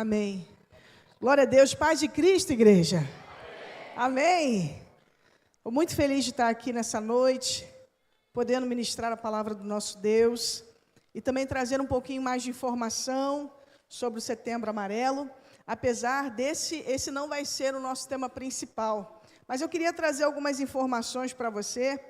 Amém. Glória a Deus, paz de Cristo, igreja. Amém. Estou muito feliz de estar aqui nessa noite, podendo ministrar a palavra do nosso Deus e também trazer um pouquinho mais de informação sobre o Setembro Amarelo, apesar esse não vai ser o nosso tema principal, mas eu queria trazer algumas informações para você,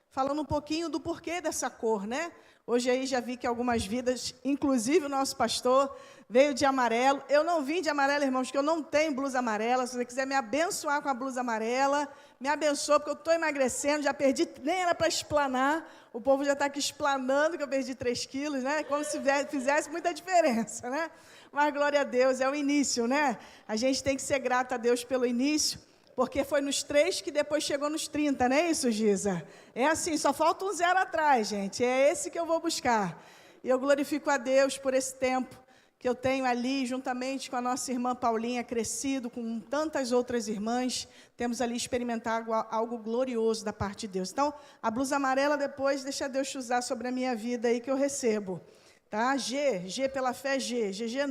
falando um pouquinho do porquê dessa cor, né? Hoje aí já vi que algumas vidas, inclusive o nosso pastor, veio de amarelo. Eu não vim de amarelo, irmãos, porque eu não tenho blusa amarela. Se você quiser me abençoar com a blusa amarela, me abençoa, porque eu estou emagrecendo, já perdi, nem era para explanar. O povo já está aqui explanando que eu perdi 3 quilos, né? Como se fizesse muita diferença, né? Mas glória a Deus, é o início, né? A gente tem que ser grato a Deus pelo início, porque foi nos 3 que depois chegou nos 30, não é isso, Giza? É assim, só falta um 0 atrás, gente. É esse que eu vou buscar. E eu glorifico a Deus por esse tempo que eu tenho ali, juntamente com a nossa irmã Paulinha, crescido, com tantas outras irmãs, temos ali experimentado algo glorioso da parte de Deus. Então, a blusa amarela depois, deixa Deus te usar sobre a minha vida aí que eu recebo. Tá? G pela fé, GG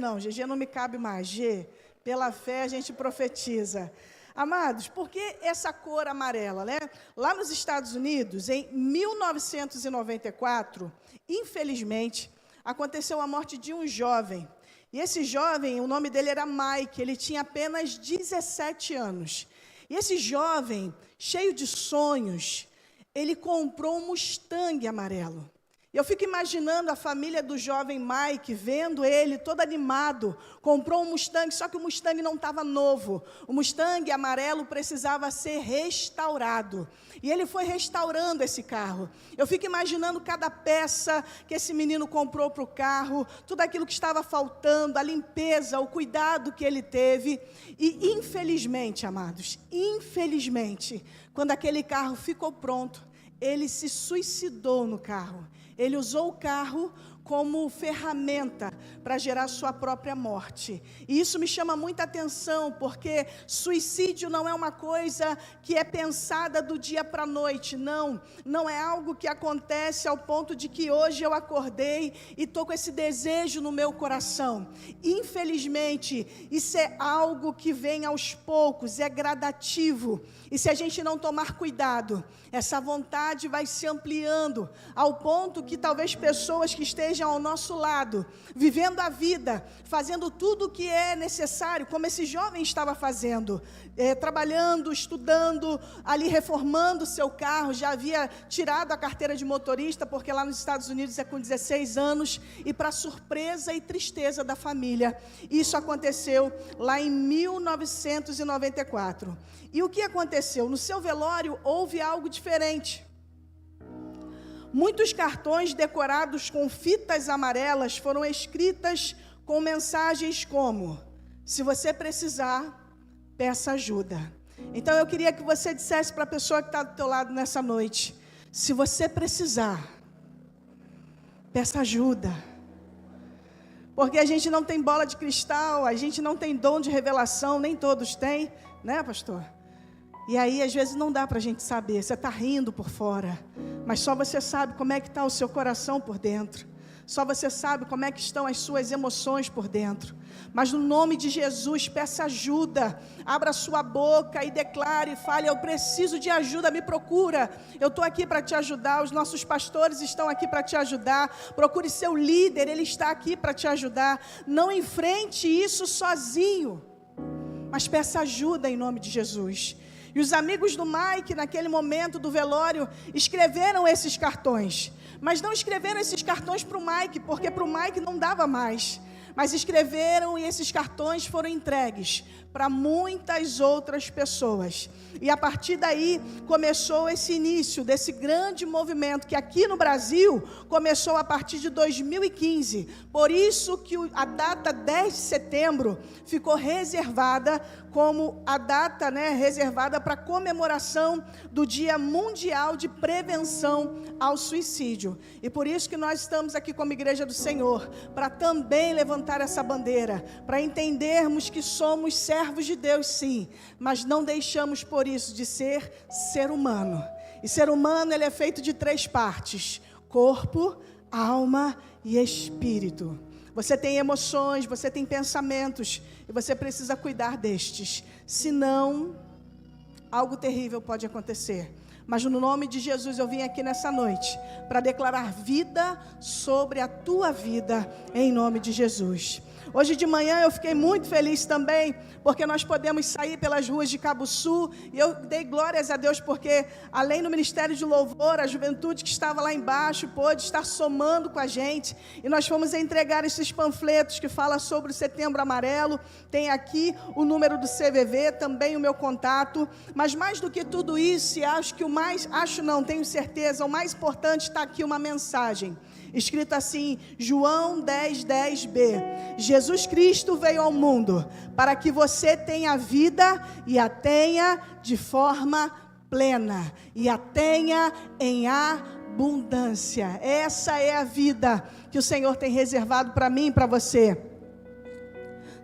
não me cabe mais, G, pela fé a gente profetiza. Amados, por que essa cor amarela, né? Lá nos Estados Unidos, em 1994, infelizmente, aconteceu a morte de um jovem. E esse jovem, o nome dele era Mike, ele tinha apenas 17 anos. E esse jovem, cheio de sonhos, ele comprou um Mustang amarelo. Eu fico imaginando a família do jovem Mike, vendo ele todo animado, comprou um Mustang, só que o Mustang não estava novo. O Mustang amarelo precisava ser restaurado. E ele foi restaurando esse carro. Eu fico imaginando cada peça que esse menino comprou para o carro, tudo aquilo que estava faltando, a limpeza, o cuidado que ele teve. E infelizmente, amados, infelizmente, quando aquele carro ficou pronto, ele se suicidou no carro. Ele usou o carro como ferramenta para gerar sua própria morte. E isso me chama muita atenção, porque suicídio não é uma coisa que é pensada do dia para a noite, não é algo que acontece ao ponto de que hoje eu acordei e estou com esse desejo no meu coração. Infelizmente, isso é algo que vem aos poucos, é gradativo, e se a gente não tomar cuidado, essa vontade vai se ampliando, ao ponto que talvez pessoas que estejam ao nosso lado, vivendo a vida, fazendo tudo o que é necessário, como esse jovem estava fazendo, trabalhando, estudando, ali reformando o seu carro, já havia tirado a carteira de motorista, porque lá nos Estados Unidos é com 16 anos, e para surpresa e tristeza da família, isso aconteceu lá em 1994. E o que aconteceu? No seu velório houve algo diferente. Muitos cartões decorados com fitas amarelas foram escritas com mensagens como: se você precisar, peça ajuda. Então eu queria que você dissesse para a pessoa que está do teu lado nessa noite: se você precisar, peça ajuda. Porque a gente não tem bola de cristal, a gente não tem dom de revelação, nem todos têm, né, pastor? E aí, às vezes, não dá para a gente saber, você está rindo por fora, mas só você sabe como é que está o seu coração por dentro, só você sabe como é que estão as suas emoções por dentro. Mas no nome de Jesus, peça ajuda, abra sua boca e declare, fale: eu preciso de ajuda, me procura, eu estou aqui para te ajudar, os nossos pastores estão aqui para te ajudar, procure seu líder, ele está aqui para te ajudar. Não enfrente isso sozinho, mas peça ajuda em nome de Jesus. E os amigos do Mike, naquele momento do velório, escreveram esses cartões. Mas não escreveram esses cartões para o Mike, porque para o Mike não dava mais. Mas escreveram e esses cartões foram entregues para muitas outras pessoas. E a partir daí começou esse início desse grande movimento que aqui no Brasil começou a partir de 2015. Por isso que a data 10 de setembro ficou reservada como a data, reservada para comemoração do Dia Mundial de Prevenção ao Suicídio. E por isso que nós estamos aqui como Igreja do Senhor, para também levantar essa bandeira, para entendermos que somos servos de Deus, sim, mas não deixamos por isso de ser humano. E ser humano, ele é feito de 3 partes: corpo, alma e espírito. Você tem emoções, você tem pensamentos, e você precisa cuidar destes. Senão, algo terrível pode acontecer. Mas no nome de Jesus eu vim aqui nessa noite para declarar vida sobre a tua vida, em nome de Jesus. Hoje de manhã eu fiquei muito feliz também, porque nós podemos sair pelas ruas de Cabo Sul, e eu dei glórias a Deus, porque além do Ministério de Louvor, a juventude que estava lá embaixo pôde estar somando com a gente, e nós fomos entregar esses panfletos que falam sobre o Setembro Amarelo. Tem aqui o número do CVV, também o meu contato, mas mais do que tudo isso, e tenho certeza, o mais importante está aqui uma mensagem, escrito assim, João 10:10b, Jesus Cristo veio ao mundo para que você tenha vida e a tenha de forma plena, e a tenha em abundância. Essa é a vida que o Senhor tem reservado para mim e para você.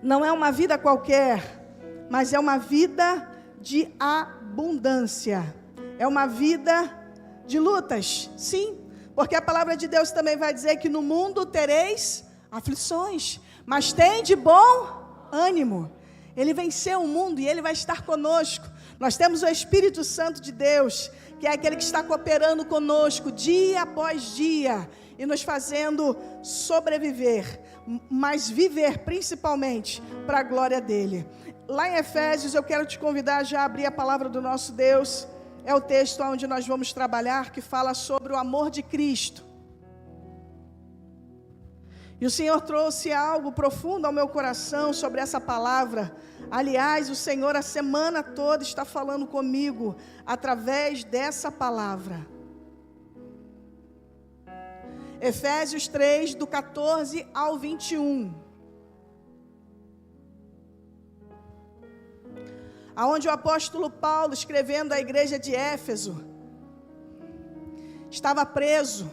Não é uma vida qualquer, mas é uma vida de abundância, é uma vida de lutas, sim, porque a palavra de Deus também vai dizer que no mundo tereis aflições, mas tem de bom ânimo. Ele venceu o mundo e Ele vai estar conosco. Nós temos o Espírito Santo de Deus, que é aquele que está cooperando conosco dia após dia, e nos fazendo sobreviver, mas viver principalmente para a glória dEle. Lá em Efésios, eu quero te convidar já a abrir a palavra do nosso Deus. É o texto onde nós vamos trabalhar, que fala sobre o amor de Cristo. E o Senhor trouxe algo profundo ao meu coração sobre essa palavra. Aliás, o Senhor a semana toda está falando comigo através dessa palavra. Efésios 3, do 14 ao 21. Aonde o apóstolo Paulo, escrevendo à igreja de Éfeso, estava preso,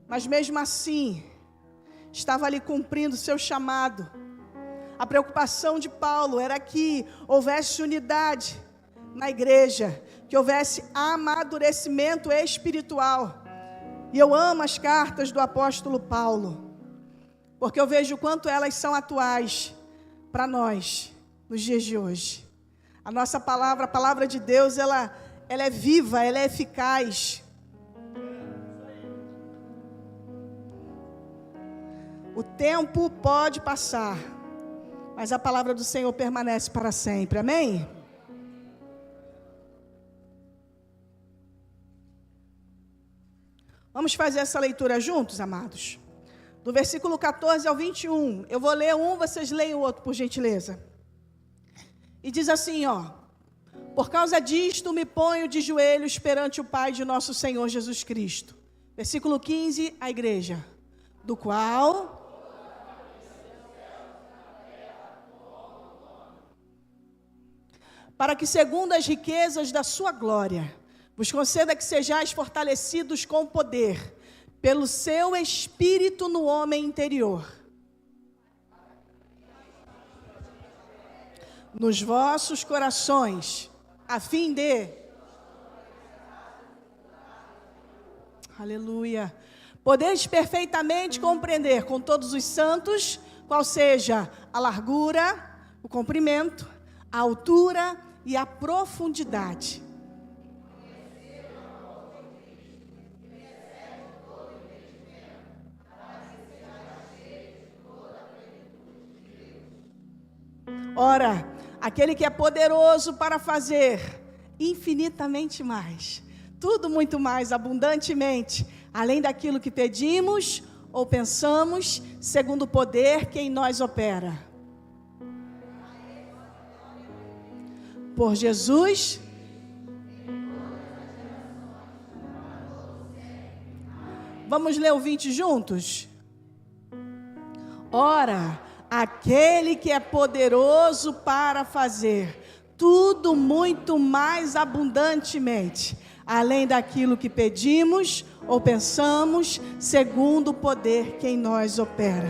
mas mesmo assim, estava ali cumprindo o seu chamado. A preocupação de Paulo era que houvesse unidade na igreja, que houvesse amadurecimento espiritual. E eu amo as cartas do apóstolo Paulo, porque eu vejo o quanto elas são atuais para nós, nos dias de hoje. A nossa palavra, a palavra de Deus, ela é viva, ela é eficaz. O tempo pode passar, mas a palavra do Senhor permanece para sempre, amém? Vamos fazer essa leitura juntos, amados? Do versículo 14 ao 21, eu vou ler um, vocês leem o outro, por gentileza. E diz assim, por causa disto me ponho de joelhos perante o Pai de nosso Senhor Jesus Cristo. Versículo 15, a igreja, do qual para que segundo as riquezas da sua glória, vos conceda que sejais fortalecidos com poder, pelo seu Espírito no homem interior, nos vossos corações, a fim de, aleluia, podeis perfeitamente compreender com todos os santos, qual seja a largura, o comprimento, a altura e a profundidade. Ora, aquele que é poderoso para fazer infinitamente mais, tudo muito mais abundantemente, além daquilo que pedimos ou pensamos, segundo o poder que em nós opera. Por Jesus, vamos ler o 20 juntos? Ora, aquele que é poderoso para fazer tudo muito mais abundantemente, além daquilo que pedimos ou pensamos, segundo o poder que em nós opera.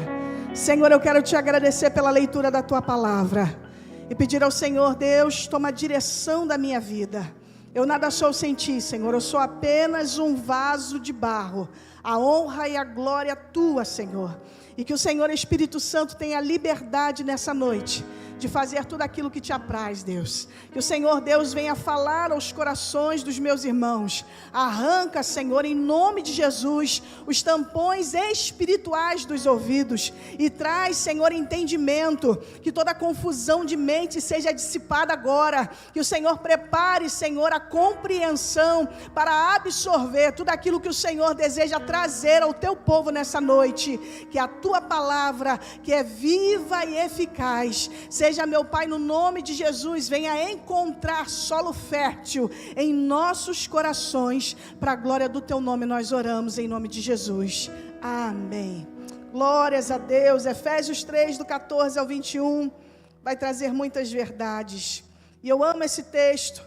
Senhor, eu quero te agradecer pela leitura da tua palavra e pedir ao Senhor, Deus, toma a direção da minha vida. Eu nada sou sem ti, Senhor, eu sou apenas um vaso de barro. A honra e a glória tua, Senhor. E que o Senhor Espírito Santo tenha liberdade nessa noite de fazer tudo aquilo que te apraz, Deus. Que o Senhor Deus venha falar aos corações dos meus irmãos. Arranca, Senhor, em nome de Jesus, os tampões espirituais dos ouvidos e traz, Senhor, entendimento. Que toda confusão de mente seja dissipada agora. Que o Senhor prepare, Senhor, a compreensão para absorver tudo aquilo que o Senhor deseja trazer ao teu povo nessa noite. Que a tua palavra, que é viva e eficaz, seja, meu Pai, no nome de Jesus, venha encontrar solo fértil em nossos corações, para a glória do teu nome nós oramos em nome de Jesus, amém. Glórias a Deus. Efésios 3, do 14 ao 21, vai trazer muitas verdades, e eu amo esse texto,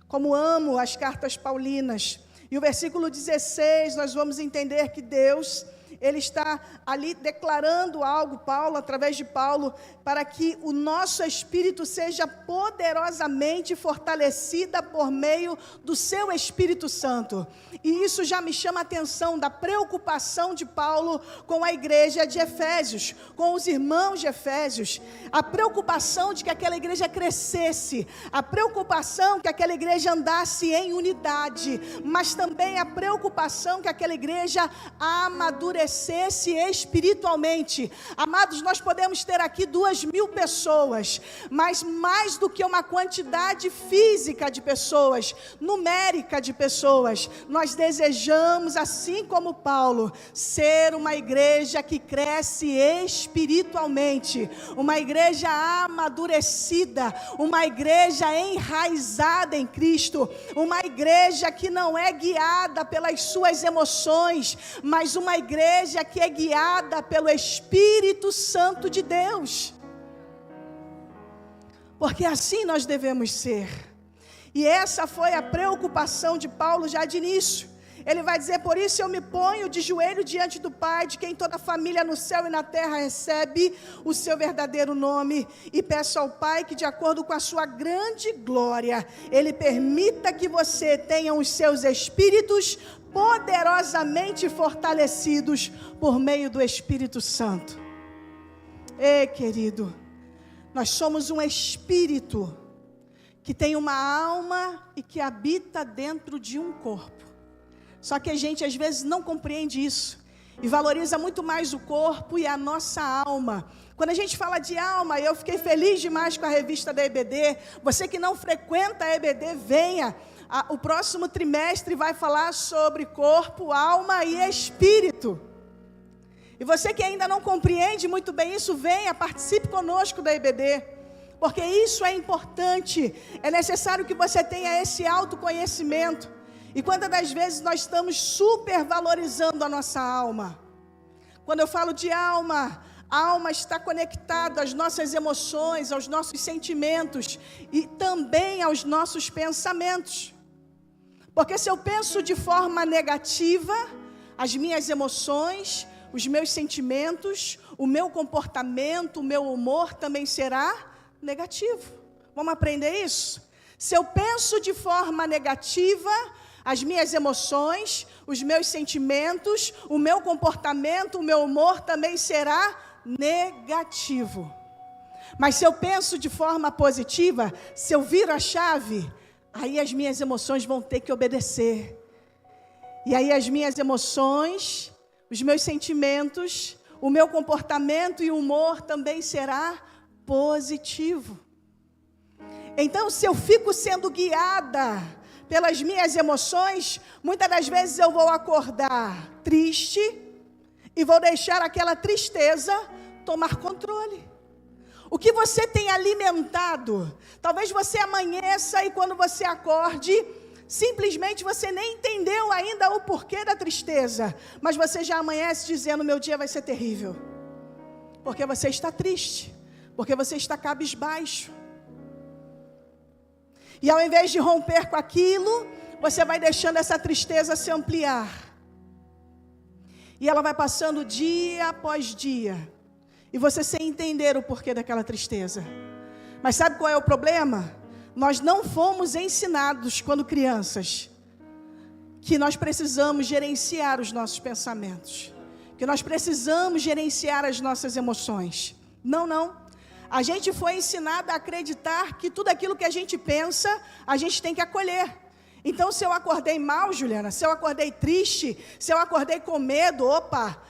como amo as cartas paulinas, e o versículo 16, nós vamos entender que Deus, Ele está ali declarando algo, Paulo, através de Paulo, para que o nosso espírito seja poderosamente fortalecida por meio do seu Espírito Santo. E isso já me chama a atenção da preocupação de Paulo com a igreja de Efésios, com os irmãos de Efésios. A preocupação de que aquela igreja crescesse, a preocupação que aquela igreja andasse em unidade, mas também a preocupação que aquela igreja amadurecesse espiritualmente. Amados, nós podemos ter aqui 2.000 pessoas, mas mais do que uma quantidade física de pessoas, numérica de pessoas, nós desejamos, assim como Paulo, ser uma igreja que cresce espiritualmente, uma igreja amadurecida, uma igreja enraizada em Cristo, uma igreja que não é guiada pelas suas emoções, mas uma igreja que é guiada pelo Espírito Santo de Deus. Porque assim nós devemos ser. E essa foi a preocupação de Paulo já de início. Ele vai dizer: por isso eu me ponho de joelho diante do Pai, de quem toda a família no céu e na terra recebe o seu verdadeiro nome, e peço ao Pai que, de acordo com a sua grande glória, Ele permita que você tenha os seus espíritos poderosamente fortalecidos por meio do Espírito Santo. Ei, querido, nós somos um espírito que tem uma alma e que habita dentro de um corpo. Só que a gente às vezes não compreende isso e valoriza muito mais o corpo e a nossa alma. Quando a gente fala de alma, eu fiquei feliz demais com a revista da EBD. Você que não frequenta a EBD, venha. O próximo trimestre vai falar sobre corpo, alma e espírito. E você que ainda não compreende muito bem isso, venha, participe conosco da EBD, porque isso é importante. É necessário que você tenha esse autoconhecimento. E quantas das vezes nós estamos supervalorizando a nossa alma? Quando eu falo de alma, a alma está conectada às nossas emoções, aos nossos sentimentos e também aos nossos pensamentos. Porque se eu penso de forma negativa, as minhas emoções, os meus sentimentos, o meu comportamento, o meu humor também será negativo. Vamos aprender isso? Se eu penso de forma negativa, as minhas emoções, os meus sentimentos, o meu comportamento, o meu humor também será negativo. Mas se eu penso de forma positiva, se eu viro a chave, aí as minhas emoções vão ter que obedecer. E aí as minhas emoções, os meus sentimentos, o meu comportamento e humor também será positivo. Então, se eu fico sendo guiada pelas minhas emoções, muitas das vezes eu vou acordar triste e vou deixar aquela tristeza tomar controle. O que você tem alimentado, talvez você amanheça e quando você acorde, simplesmente você nem entendeu ainda o porquê da tristeza, mas você já amanhece dizendo: meu dia vai ser terrível, porque você está triste, porque você está cabisbaixo. E ao invés de romper com aquilo, você vai deixando essa tristeza se ampliar. E ela vai passando dia após dia, e você sem entender o porquê daquela tristeza. Mas sabe qual é o problema? Nós não fomos ensinados, quando crianças, que nós precisamos gerenciar os nossos pensamentos, que nós precisamos gerenciar as nossas emoções. Não, não. A gente foi ensinado a acreditar que tudo aquilo que a gente pensa, a gente tem que acolher. Então, se eu acordei mal, Juliana, se eu acordei triste, se eu acordei com medo, opa,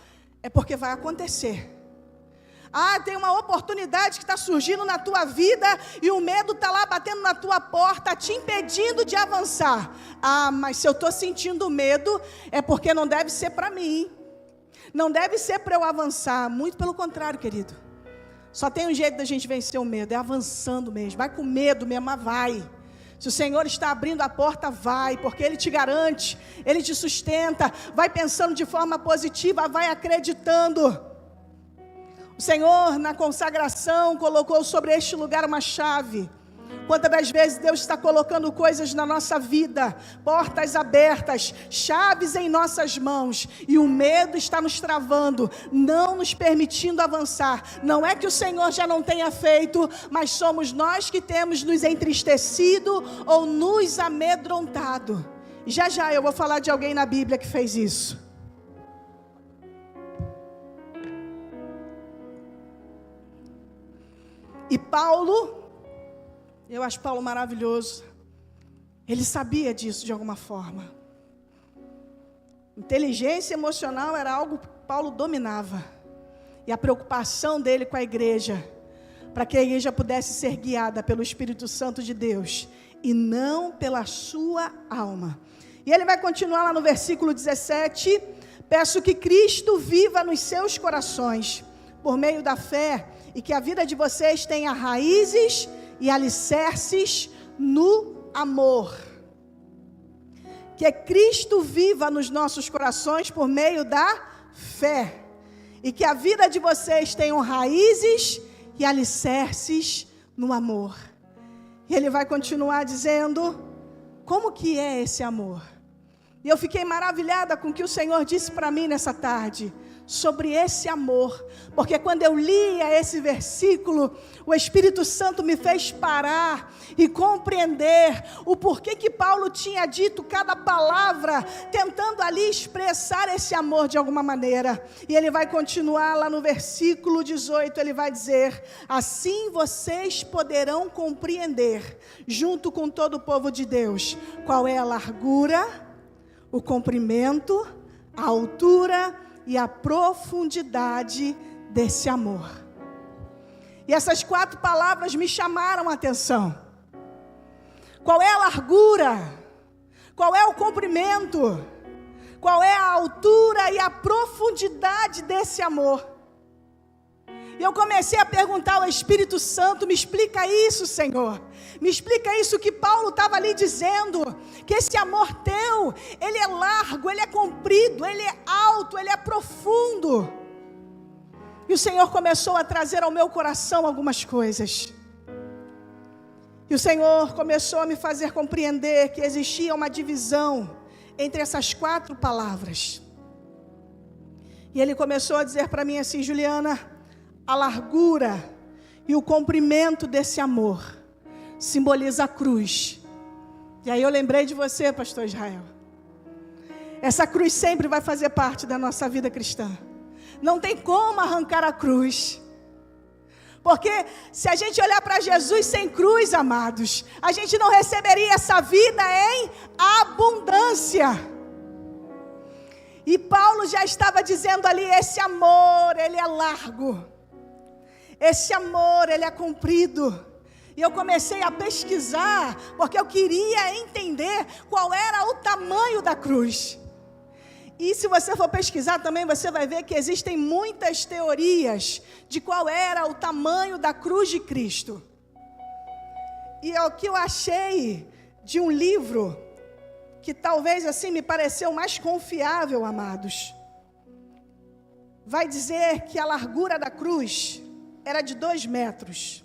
é porque vai acontecer. Ah, tem uma oportunidade que está surgindo na tua vida e o medo está lá batendo na tua porta, te impedindo de avançar. Ah, mas se eu estou sentindo medo, é porque não deve ser para mim. Não deve ser para eu avançar. Muito pelo contrário, querido. Só tem um jeito da gente vencer o medo, é avançando mesmo. Vai com medo mesmo, mas vai. Se o Senhor está abrindo a porta, vai, porque Ele te garante, Ele te sustenta. Vai pensando de forma positiva, vai acreditando. O Senhor, na consagração, colocou sobre este lugar uma chave. Quantas das vezes Deus está colocando coisas na nossa vida, portas abertas, chaves em nossas mãos, e o medo está nos travando, não nos permitindo avançar. Não é que o Senhor já não tenha feito, mas somos nós que temos nos entristecido ou nos amedrontado. E já eu vou falar de alguém na Bíblia que fez isso. E Paulo, eu acho Paulo maravilhoso, ele sabia disso de alguma forma. Inteligência emocional era algo que Paulo dominava. E a preocupação dele com a igreja, para que a igreja pudesse ser guiada pelo Espírito Santo de Deus, e não pela sua alma. E ele vai continuar lá no versículo 17, peço que Cristo viva nos seus corações, por meio da fé, e que a vida de vocês tenha raízes e alicerces no amor. Que Cristo viva nos nossos corações por meio da fé. E que a vida de vocês tenha raízes e alicerces no amor. E ele vai continuar dizendo, como que é esse amor? E eu fiquei maravilhada com o que o Senhor disse para mim nessa tarde, sobre esse amor, porque quando eu lia esse versículo, o Espírito Santo me fez parar e compreender o porquê que Paulo tinha dito cada palavra, tentando ali expressar esse amor de alguma maneira. E ele vai continuar lá no versículo 18, ele vai dizer, assim vocês poderão compreender, junto com todo o povo de Deus, qual é a largura, o comprimento, a altura e a profundidade desse amor. E essas 4 palavras me chamaram a atenção. Qual é a largura? Qual é o comprimento? Qual é a altura e a profundidade desse amor? E eu comecei a perguntar ao Espírito Santo, me explica isso, Senhor. Me explica isso que Paulo estava ali dizendo, que esse amor teu, ele é largo, ele é comprido, ele é alto, ele é profundo. E o Senhor começou a trazer ao meu coração algumas coisas. E o Senhor começou a me fazer compreender que existia uma divisão entre essas 4 palavras. E Ele começou a dizer para mim assim, Juliana, a largura e o comprimento desse amor simboliza a cruz. E aí eu lembrei de você, pastor Israel. Essa cruz sempre vai fazer parte da nossa vida cristã. Não tem como arrancar a cruz. Porque se a gente olhar para Jesus sem cruz, amados, a gente não receberia essa vida em abundância. E Paulo já estava dizendo ali, esse amor, ele é largo. Esse amor, ele é comprido. E eu comecei a pesquisar, porque eu queria entender qual era o tamanho da cruz. E se você for pesquisar também, você vai ver que existem muitas teorias de qual era o tamanho da cruz de Cristo. E o que eu achei de um livro, que talvez assim me pareceu mais confiável, amados, vai dizer que a largura da cruz era de 2 metros.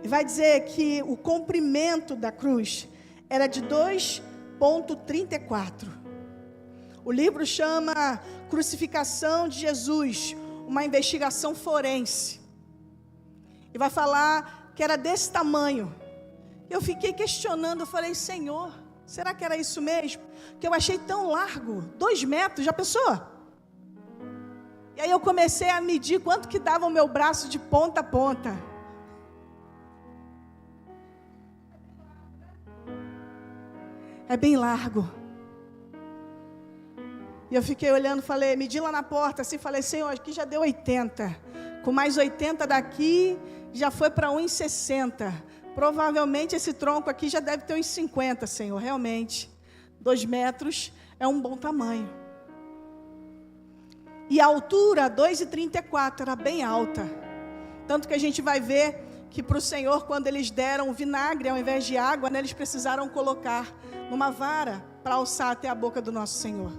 E vai dizer que o comprimento da cruz era de 2,34. O livro chama Crucificação de Jesus, uma investigação forense. E vai falar que era desse tamanho. Eu fiquei questionando, eu falei, Senhor, será que era isso mesmo? Que eu achei tão largo, 2 metros, já pensou? E aí eu comecei a medir quanto que dava o meu braço de ponta a ponta. É bem largo. E eu fiquei olhando, falei, medi lá na porta, assim, falei, Senhor, aqui já deu 80. Com mais 80 daqui, já foi para 1,60. Provavelmente esse tronco aqui já deve ter uns 50, Senhor, realmente. 2 metros é um bom tamanho. E a altura, 2,34, era bem alta. Tanto que a gente vai ver que para o Senhor, quando eles deram o vinagre, ao invés de água, né, eles precisaram colocar numa vara para alçar até a boca do nosso Senhor.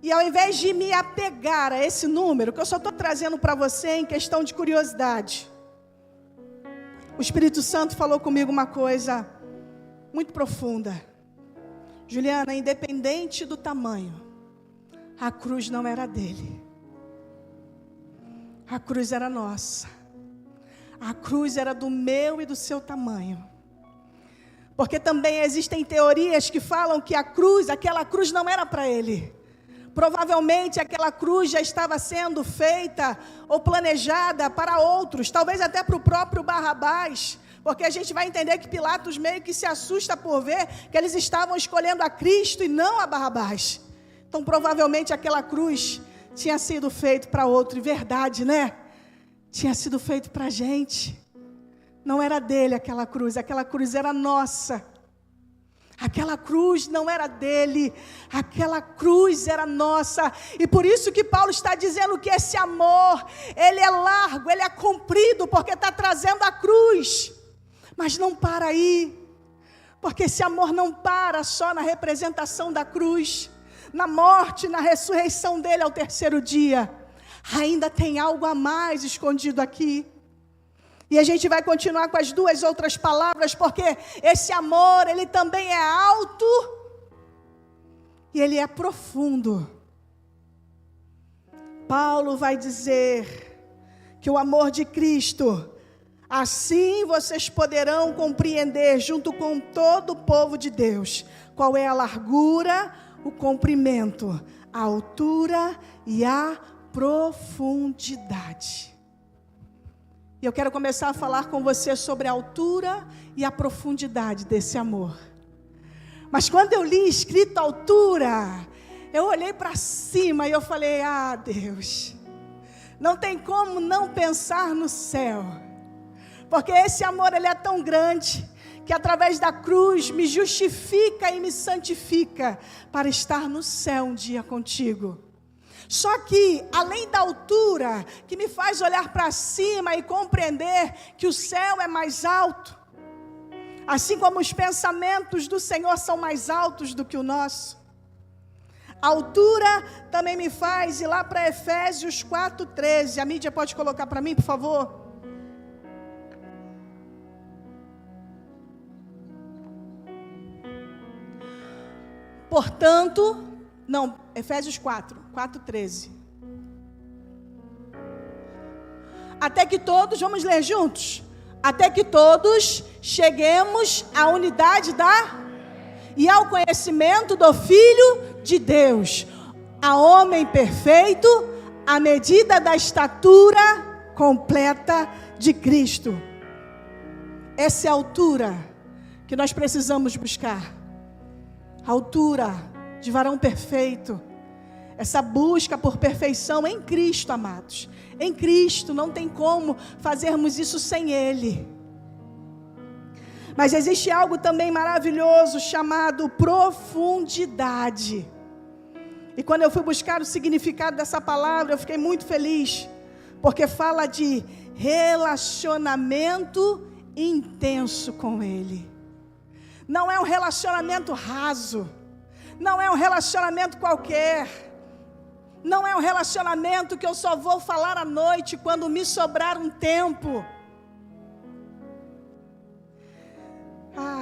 E ao invés de me apegar a esse número, que eu só estou trazendo para você em questão de curiosidade, o Espírito Santo falou comigo uma coisa muito profunda. Juliana, independente do tamanho, a cruz não era dele. A cruz era nossa. A cruz era do meu e do seu tamanho. Porque também existem teorias que falam que aquela cruz não era para ele. Provavelmente aquela cruz já estava sendo feita ou planejada para outros, talvez até para o próprio Barrabás, porque a gente vai entender que Pilatos meio que se assusta por ver que eles estavam escolhendo a Cristo e não a Barrabás. Então provavelmente aquela cruz tinha sido feita para outro, e verdade, né? Tinha sido feito para a gente. Não era dele aquela cruz era nossa. Aquela cruz não era dele, aquela cruz era nossa. E por isso que Paulo está dizendo que esse amor, ele é largo, ele é comprido, porque está trazendo a cruz. Mas não para aí, porque esse amor não para só na representação da cruz, na morte, na ressurreição dele ao 3º dia. Ainda tem algo a mais escondido aqui. E a gente vai continuar com as 2 outras palavras, porque esse amor, ele também é alto e ele é profundo. Paulo vai dizer que o amor de Cristo, assim vocês poderão compreender, junto com todo o povo de Deus, qual é a largura, o comprimento, a altura e a profundidade. E eu quero começar a falar com você sobre a altura e a profundidade desse amor. Mas quando eu li escrito altura, eu olhei para cima e eu falei, Deus, não tem como não pensar no céu. Porque esse amor, ele é tão grande, que através da cruz me justifica e me santifica para estar no céu um dia contigo. Só que, além da altura, que me faz olhar para cima e compreender que o céu é mais alto, assim como os pensamentos do Senhor são mais altos do que o nosso, a altura também me faz ir lá para Efésios 4:13. A mídia pode colocar para mim, por favor? Portanto, Efésios 4:13. Até que todos, vamos ler juntos? Até que todos cheguemos à unidade e ao conhecimento do Filho de Deus, a homem perfeito, à medida da estatura completa de Cristo. Essa é a altura que nós precisamos buscar. A altura de varão perfeito, essa busca por perfeição em Cristo, amados. Em Cristo, não tem como fazermos isso sem Ele. Mas existe algo também maravilhoso chamado profundidade. E quando eu fui buscar o significado dessa palavra, eu fiquei muito feliz, porque fala de relacionamento intenso com Ele. Não é um relacionamento raso, não é um relacionamento qualquer, não é um relacionamento que eu só vou falar à noite quando me sobrar um tempo.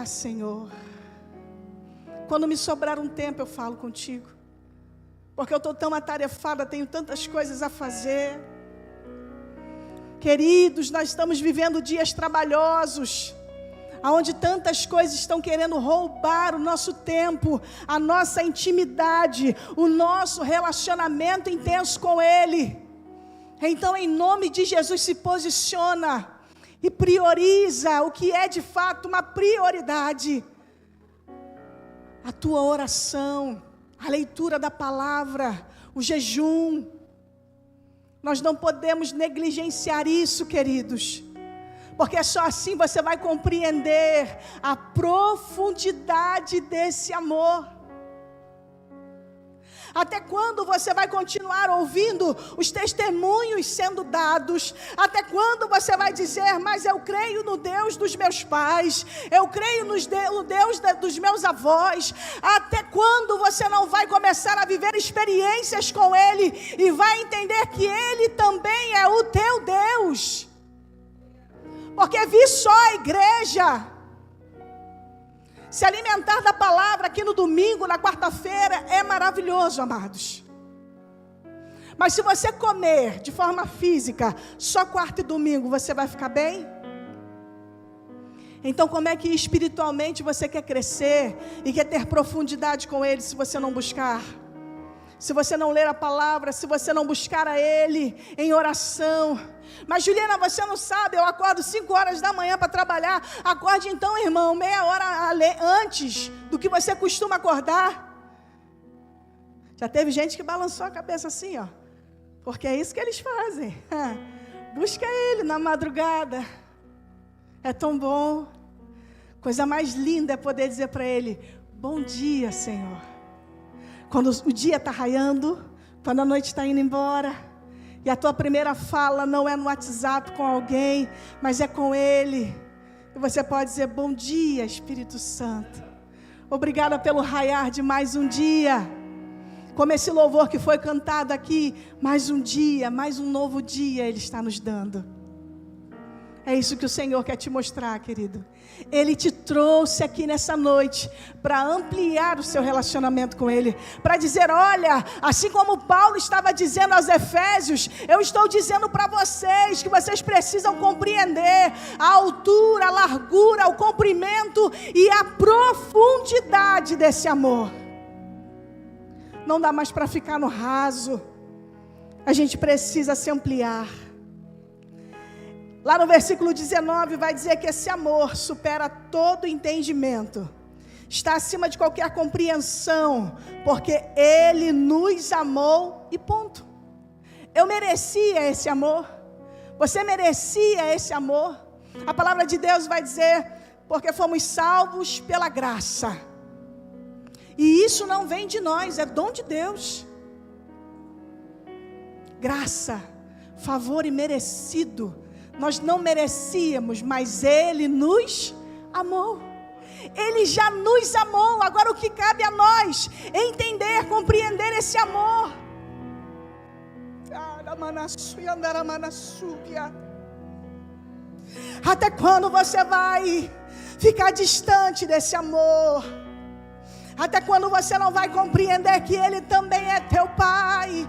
Senhor, quando me sobrar um tempo eu falo contigo, porque eu estou tão atarefada, tenho tantas coisas a fazer. Queridos, nós estamos vivendo dias trabalhosos. aonde tantas coisas estão querendo roubar o nosso tempo, a nossa intimidade, o nosso relacionamento intenso com Ele. Então, em nome de Jesus, se posiciona e prioriza o que é de fato uma prioridade. A tua oração, a leitura da palavra, o jejum. Nós não podemos negligenciar isso, queridos. Porque só assim você vai compreender a profundidade desse amor. Até quando você vai continuar ouvindo os testemunhos sendo dados? Até quando você vai dizer, mas eu creio no Deus dos meus pais, eu creio no Deus dos meus avós? Até quando você não vai começar a viver experiências com Ele e vai entender que Ele também é o teu Deus? Porque vi só a igreja se alimentar da palavra aqui no domingo, na quarta-feira, é maravilhoso, amados. Mas se você comer de forma física, só quarta e domingo, você vai ficar bem? Então como é que espiritualmente você quer crescer e quer ter profundidade com Ele se você não buscar? Se você não ler a palavra, se você não buscar a Ele em oração? Mas Juliana, você não sabe, eu acordo 5 horas da manhã para trabalhar. Acorde então, irmão, meia hora antes do que você costuma acordar. Já teve gente que balançou a cabeça assim, ó. Porque é isso que eles fazem. Busca Ele na madrugada. É tão bom. Coisa mais linda é poder dizer para Ele, bom dia, Senhor. Quando o dia está raiando, quando a noite está indo embora. E a tua primeira fala não é no WhatsApp com alguém, mas é com Ele. E você pode dizer, bom dia, Espírito Santo. Obrigada pelo raiar de mais um dia. Como esse louvor que foi cantado aqui, mais um dia, mais um novo dia Ele está nos dando. É isso que o Senhor quer te mostrar, querido. Ele te trouxe aqui nessa noite para ampliar o seu relacionamento com Ele, para dizer, olha, assim como Paulo estava dizendo aos Efésios, eu estou dizendo para vocês que vocês precisam compreender a altura, a largura, o comprimento e a profundidade desse amor. Não dá mais para ficar no raso, a gente precisa se ampliar. Lá no versículo 19 vai dizer que esse amor supera todo entendimento, está acima de qualquer compreensão, porque Ele nos amou e ponto. Eu merecia esse amor, você merecia esse amor. A palavra de Deus vai dizer, porque fomos salvos pela graça, e isso não vem de nós, é dom de Deus. Graça, favor imerecido. Nós não merecíamos, mas Ele nos amou. Ele já nos amou. Agora o que cabe a nós é entender, compreender esse amor. Até quando você vai ficar distante desse amor? Até quando você não vai compreender que Ele também é teu Pai?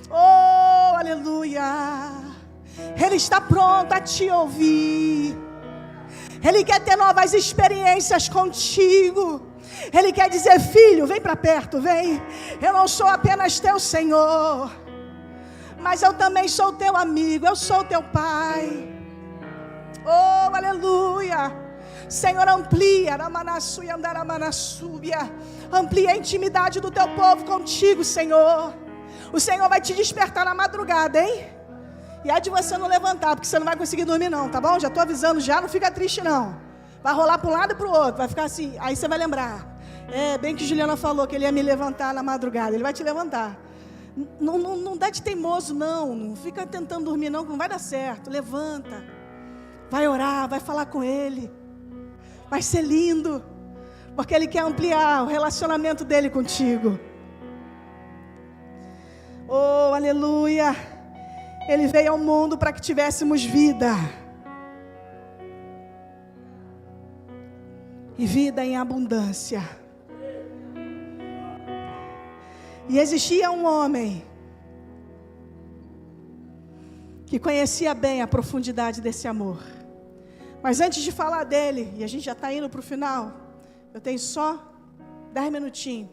Oh, aleluia! Ele está pronto a te ouvir. Ele quer ter novas experiências contigo. Ele quer dizer, filho, vem para perto, vem. Eu não sou apenas teu Senhor, mas eu também sou teu amigo, eu sou teu Pai. Oh, aleluia. Senhor, amplia a intimidade do teu povo contigo, Senhor. O Senhor vai te despertar na madrugada, hein? E é de você não levantar, porque você não vai conseguir dormir não, tá bom? Já estou avisando já, não fica triste não. Vai rolar para um lado e para o outro, vai ficar assim, aí você vai lembrar. É, bem que Juliana falou que ele ia me levantar na madrugada, ele vai te levantar. Não dá de teimoso não fica tentando dormir não, que não vai dar certo. Levanta, vai orar, vai falar com Ele. Vai ser lindo, porque Ele quer ampliar o relacionamento dele contigo. Oh, aleluia. Ele veio ao mundo para que tivéssemos vida. E vida em abundância. E existia um homem que conhecia bem a profundidade desse amor. Mas antes de falar dele, e a gente já está indo para o final, eu tenho só 10 minutinhos.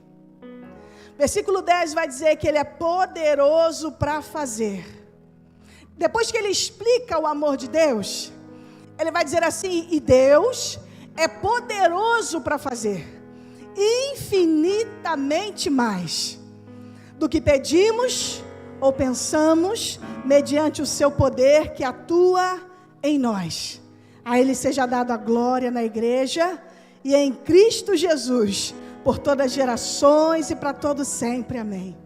Versículo 10 vai dizer que ele é poderoso para fazer. Depois que ele explica o amor de Deus, ele vai dizer assim: e Deus é poderoso para fazer infinitamente mais do que pedimos ou pensamos, mediante o seu poder que atua em nós. A ele seja dada a glória na igreja e em Cristo Jesus, por todas as gerações e para todo sempre. Amém.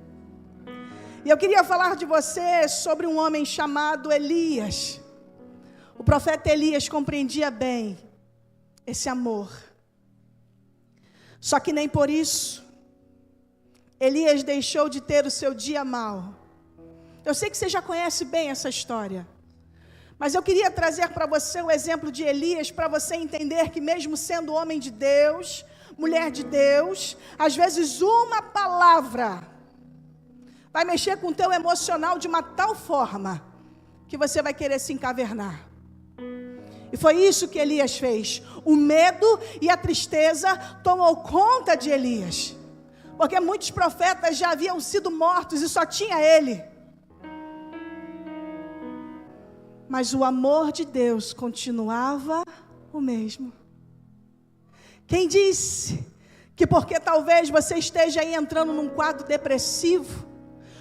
E eu queria falar de você sobre um homem chamado Elias. O profeta Elias compreendia bem esse amor. Só que nem por isso Elias deixou de ter o seu dia mau. Eu sei que você já conhece bem essa história, mas eu queria trazer para você o exemplo de Elias, para você entender que mesmo sendo homem de Deus, mulher de Deus, às vezes uma palavra vai mexer com o teu emocional de uma tal forma que você vai querer se encavernar. E foi isso que Elias fez. O medo e a tristeza tomou conta de Elias, porque muitos profetas já haviam sido mortos e só tinha ele. Mas o amor de Deus continuava o mesmo. Quem disse que porque talvez você esteja aí entrando num quadro depressivo,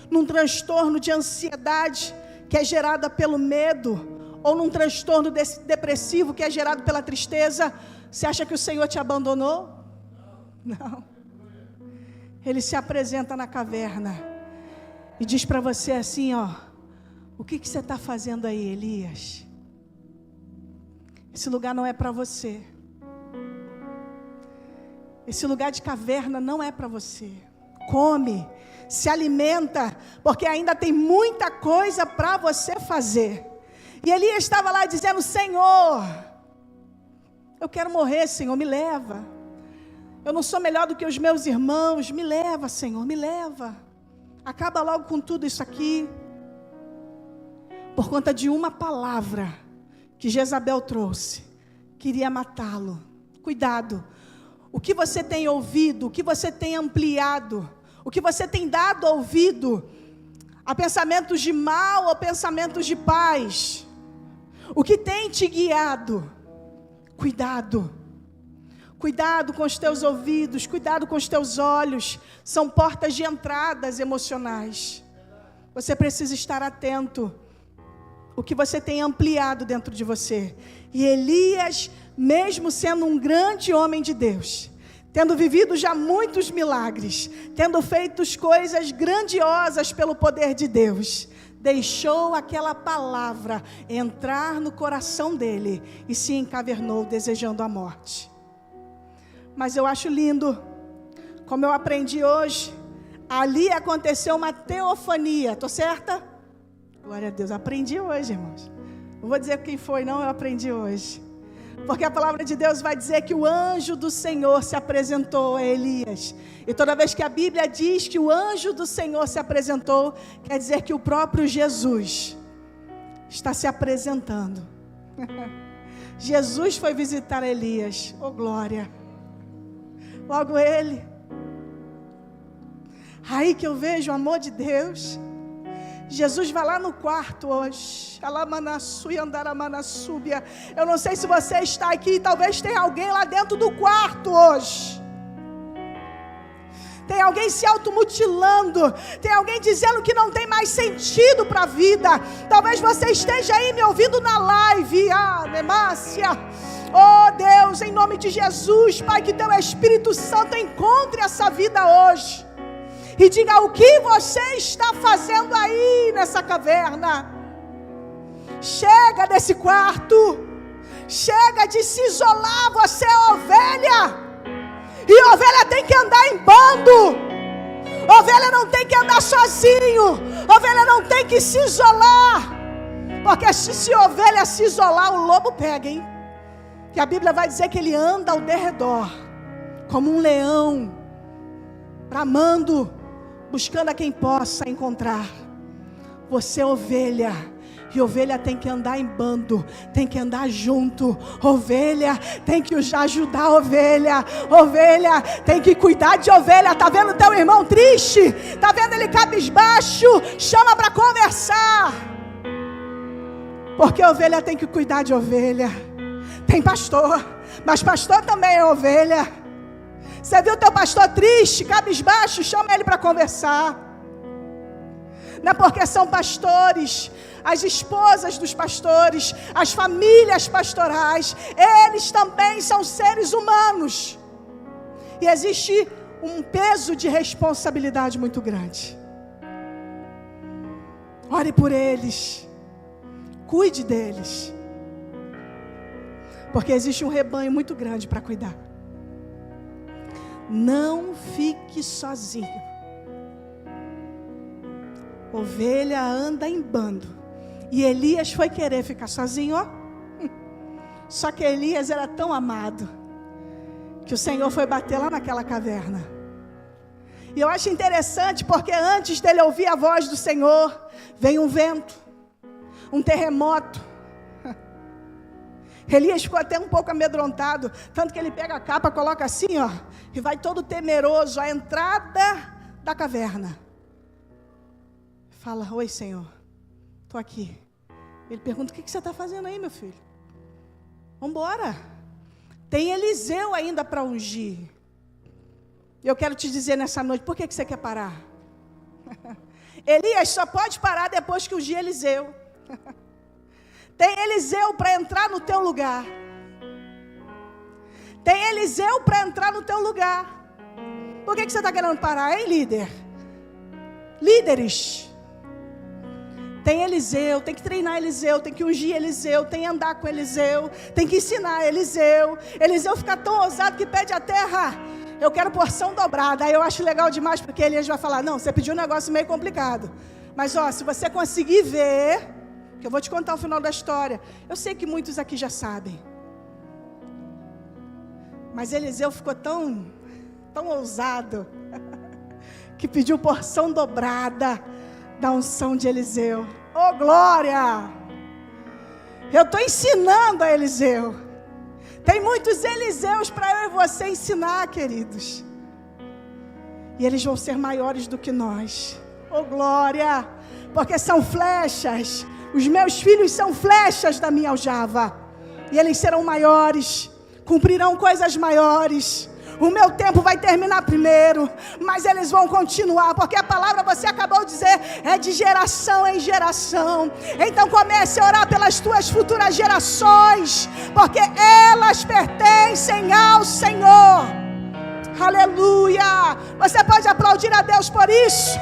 num transtorno de ansiedade que é gerada pelo medo, ou num transtorno depressivo que é gerado pela tristeza, você acha que o Senhor te abandonou? Não. Ele se apresenta na caverna e diz para você assim, ó: o que você está fazendo aí, Elias? Esse lugar não é para você. Esse lugar de caverna não é para você. Come, se alimenta, porque ainda tem muita coisa para você fazer. E Elias estava lá dizendo: Senhor, eu quero morrer, Senhor, me leva. Eu não sou melhor do que os meus irmãos, me leva, Senhor, me leva. Acaba logo com tudo isso aqui. Por conta de uma palavra que Jezabel trouxe, queria matá-lo. Cuidado, o que você tem ouvido, o que você tem ampliado, o que você tem dado ouvido a pensamentos de mal ou pensamentos de paz, o que tem te guiado, cuidado. Cuidado com os teus ouvidos, cuidado com os teus olhos, são portas de entradas emocionais. Você precisa estar atento o que você tem ampliado dentro de você. E Elias, mesmo sendo um grande homem de Deus, tendo vivido já muitos milagres, tendo feito coisas grandiosas pelo poder de Deus, deixou aquela palavra entrar no coração dele e se encavernou desejando a morte. Mas eu acho lindo, como eu aprendi hoje, ali aconteceu uma teofania, estou certa? Glória a Deus, aprendi hoje, irmãos. Não vou dizer quem foi não, eu aprendi hoje. Porque a palavra de Deus vai dizer que o anjo do Senhor se apresentou a Elias. E toda vez que a Bíblia diz que o anjo do Senhor se apresentou, quer dizer que o próprio Jesus está se apresentando. Jesus foi visitar Elias, oh glória. Logo ele. Aí que eu vejo o amor de Deus. Jesus vai lá no quarto hoje. Eu não sei se você está aqui, talvez tenha alguém lá dentro do quarto hoje. Tem alguém se automutilando, tem alguém dizendo que não tem mais sentido para a vida. Talvez você esteja aí me ouvindo na live. Nemácia. Oh Deus, em nome de Jesus, Pai, que Teu Espírito Santo encontre essa vida hoje. E diga: o que você está fazendo aí nessa caverna? Chega desse quarto. Chega de se isolar. Você é ovelha. E ovelha tem que andar em bando. Ovelha não tem que andar sozinho. Ovelha não tem que se isolar. Porque se ovelha se isolar, o lobo pega, hein? Que a Bíblia vai dizer que ele anda ao derredor, como um leão, bramando, buscando a quem possa encontrar. Você, ovelha, E ovelha tem que andar em bando, tem que andar junto. Ovelha tem que ajudar a ovelha. Ovelha tem que cuidar de ovelha. Está vendo teu irmão triste? Está vendo ele cabisbaixo? Chama para conversar. Porque a ovelha tem que cuidar de ovelha. Tem pastor, mas pastor também é ovelha. Você viu teu pastor triste, cabisbaixo? Chama ele para conversar. Não é porque são pastores, as esposas dos pastores, as famílias pastorais, eles também são seres humanos. E existe um peso de responsabilidade muito grande. Ore por eles, cuide deles, porque existe um rebanho muito grande para cuidar. Não fique sozinho. Ovelha anda em bando. E Elias foi querer ficar sozinho, ó. Só que Elias era tão amado que o Senhor foi bater lá naquela caverna. E eu acho interessante porque antes dele ouvir a voz do Senhor, vem um vento, um terremoto. Elias ficou até um pouco amedrontado, tanto que ele pega a capa, coloca assim, ó, e vai todo temeroso à entrada da caverna. Fala: oi, Senhor, estou aqui. Ele pergunta: o que você está fazendo aí, meu filho? Vamos embora. Tem Eliseu ainda para ungir. Eu quero te dizer nessa noite, por que você quer parar? Elias só pode parar depois que ungir Eliseu. Tem Eliseu para entrar no teu lugar. Tem Eliseu para entrar no teu lugar. Por que você está querendo parar, hein, líder? Líderes. Tem Eliseu, tem que treinar Eliseu, tem que ungir Eliseu, tem que andar com Eliseu, tem que ensinar Eliseu. Eliseu fica tão ousado que pede a terra: eu quero porção dobrada. Aí eu acho legal demais, porque Elias vai falar: não, você pediu um negócio meio complicado. Mas ó, se você conseguir ver, que eu vou te contar o final da história. Eu sei que muitos aqui já sabem. Mas Eliseu ficou tão ousado, que pediu porção dobrada da unção de Eliseu. Oh, glória! Eu estou ensinando a Eliseu. Tem muitos Eliseus para eu e você ensinar, queridos. E eles vão ser maiores do que nós. Oh, glória! Porque são flechas. Os meus filhos são flechas da minha aljava. E eles serão maiores, cumprirão coisas maiores. O meu tempo vai terminar primeiro, mas eles vão continuar, porque a palavra, você acabou de dizer, é de geração em geração. Então comece a orar pelas tuas futuras gerações, porque elas pertencem ao Senhor. Aleluia! Você pode aplaudir a Deus por isso?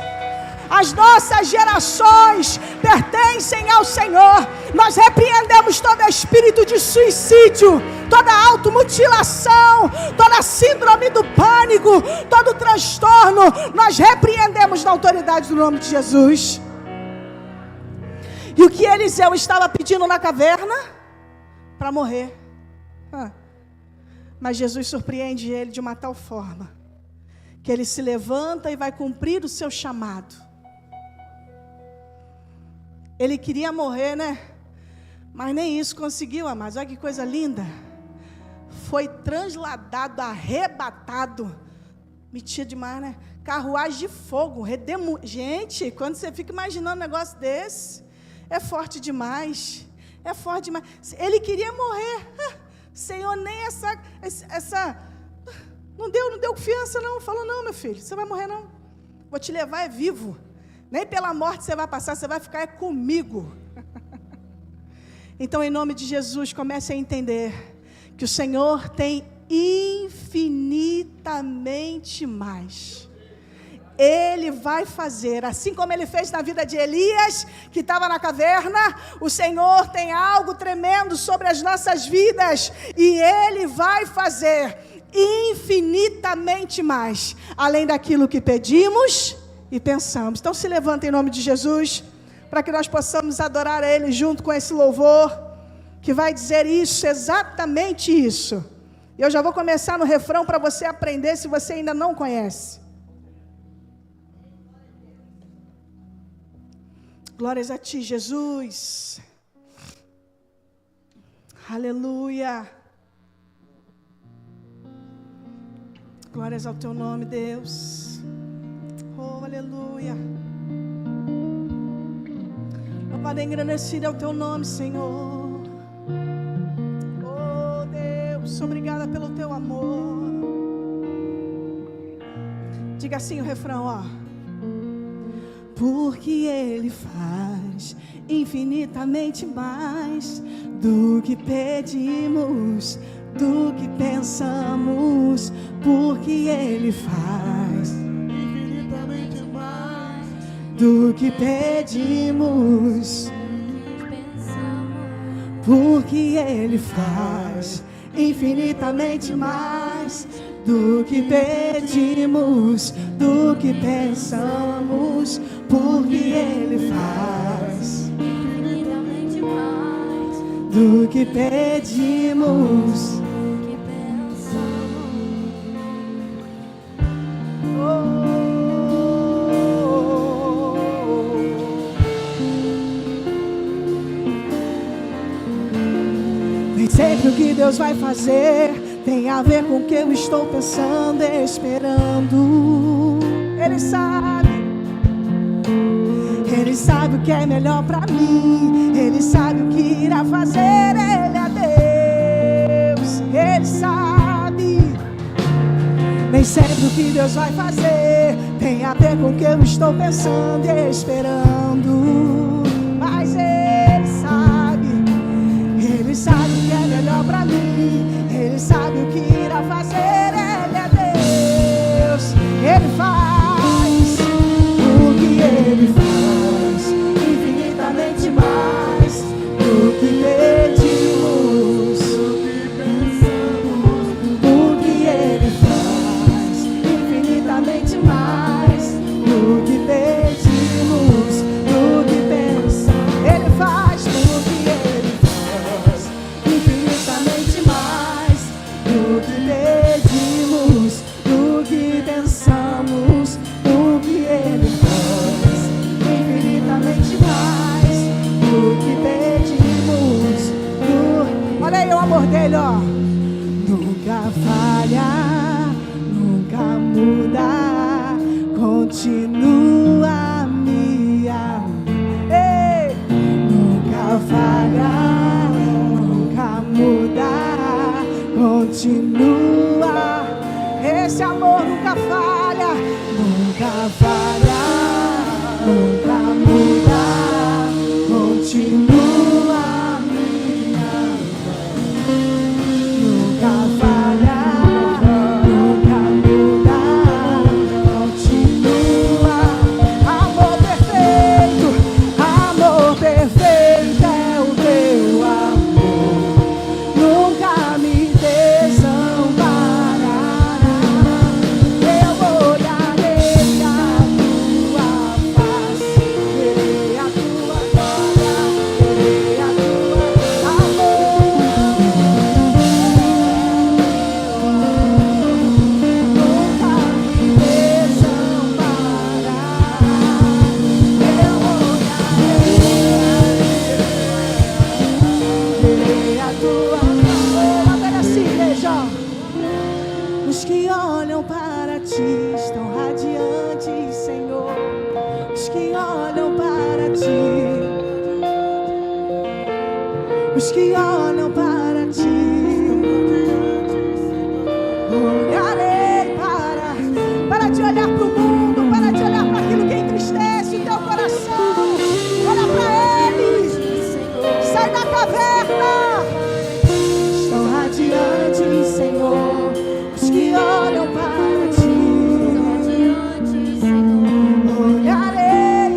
As nossas gerações pertencem ao Senhor. Nós repreendemos todo espírito de suicídio, toda automutilação, toda síndrome do pânico, todo transtorno. Nós repreendemos na autoridade do nome de Jesus. E o que Eliseu estava pedindo na caverna? Para morrer. Mas Jesus surpreende ele de uma tal forma que ele se levanta e vai cumprir o seu chamado. Ele queria morrer, né? Mas nem isso conseguiu, amados. Olha que coisa linda. Foi transladado, arrebatado. Mentira demais, né? Carruagem de fogo. Gente, quando você fica imaginando um negócio desse, é forte demais. É forte demais. Ele queria morrer. Senhor, nem essa não deu confiança, não. Falou: não, meu filho, você vai morrer, não. Vou te levar vivo. Nem pela morte você vai passar, você vai ficar comigo. Então, em nome de Jesus, comece a entender que o Senhor tem infinitamente mais. Ele vai fazer, assim como Ele fez na vida de Elias, que estava na caverna. O Senhor tem algo tremendo sobre as nossas vidas, e Ele vai fazer infinitamente mais, além daquilo que pedimos e pensamos. Então se levanta em nome de Jesus, para que nós possamos adorar a Ele junto com esse louvor, que vai dizer isso, exatamente isso. Eu já vou começar no refrão para você aprender, se você ainda não conhece. Glórias a Ti, Jesus. Aleluia. Glórias ao Teu nome, Deus. Oh, aleluia. Louvado e engrandecido é o Teu nome, Senhor. Oh, Deus, obrigada pelo Teu amor. Diga assim o refrão, ó. Porque Ele faz infinitamente mais do que pedimos, do que pensamos. Porque Ele faz infinitamente mais do que pedimos, porque Ele faz infinitamente mais do que pedimos, do que pensamos. Porque Ele faz infinitamente mais do que pedimos, do que pensamos. Nem sempre o que Deus vai fazer tem a ver com o que eu estou pensando e esperando. Ele sabe. Ele sabe o que é melhor pra mim. Ele sabe o que irá fazer. Ele é Deus. Ele sabe. Nem sempre o que Deus vai fazer tem a ver com o que eu estou pensando e esperando. Mas Ele sabe. Ele sabe o que é melhor pra mim. Ele sabe o que irá fazer. Ele é Deus. Ele faz o que Ele faz infinitamente mais do que pedimos, do que pensamos. O que Ele faz infinitamente mais do que pedimos, do que pensamos. Ele faz o que Ele faz infinitamente mais do que pedimos, do que pensamos. O que Ele faz infinitamente mais do que pedimos. Olha aí o amor dele, ó. Nunca falha, nunca muda, continua a me amar. Ei! Nunca falha, nunca muda, continua. Esse amor nunca falha, nunca falha, nunca muda, continua a me amar. Nunca falha, nunca muda, continua. Amor perfeito é o Teu amor. Nunca me desamparará. Eu olharei a Tua face, verei a Tua glória, verei a Tua amor. Nunca me desamparará. Eu olharei, verei a Tua glória. Olha assim, igreja. Os que olham para Ti estão radiantes, Senhor. Os que olham para Ti, os que olham para Ti, olharei para de olhar para o mundo, para de olhar para aquilo que entristece o teu coração. Olha para Ele, sai da caverna. Estão radiantes, Senhor, os que olham para Ti. Olharei.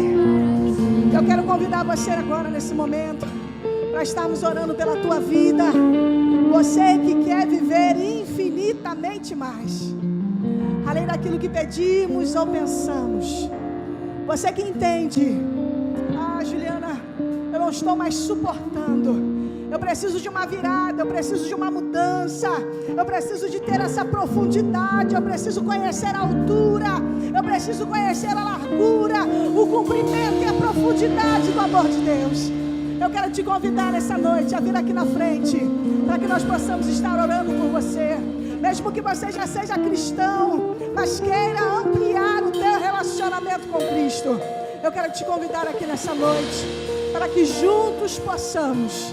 Eu quero convidar você agora, nesse momento, para estarmos orando pela tua vida. Você que quer viver infinitamente mais, além daquilo que pedimos ou pensamos. Você que entende: ah, Juliana, eu não estou mais suportando Eu preciso de uma virada, eu preciso de uma mudança, eu preciso de ter essa profundidade, eu preciso conhecer a altura, eu preciso conhecer a largura, o comprimento e a profundidade do amor de Deus. Eu quero te convidar nessa noite a vir aqui na frente, para que nós possamos estar orando por você. Mesmo que você já seja cristão, mas queira ampliar o teu relacionamento com Cristo, eu quero te convidar aqui nessa noite, para que juntos possamos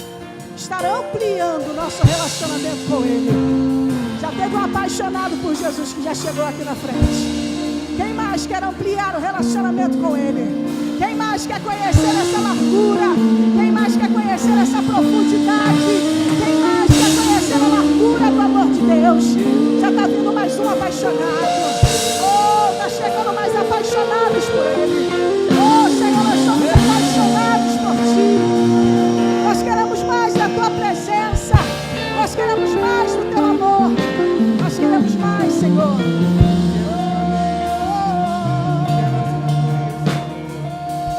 estar ampliando o nosso relacionamento com Ele. Já teve um apaixonado por Jesus que já chegou aqui na frente. Quem mais quer ampliar o relacionamento com Ele? Quem mais quer conhecer essa largura? Quem mais quer conhecer essa profundidade? Quem mais quer conhecer a largura do amor de Deus?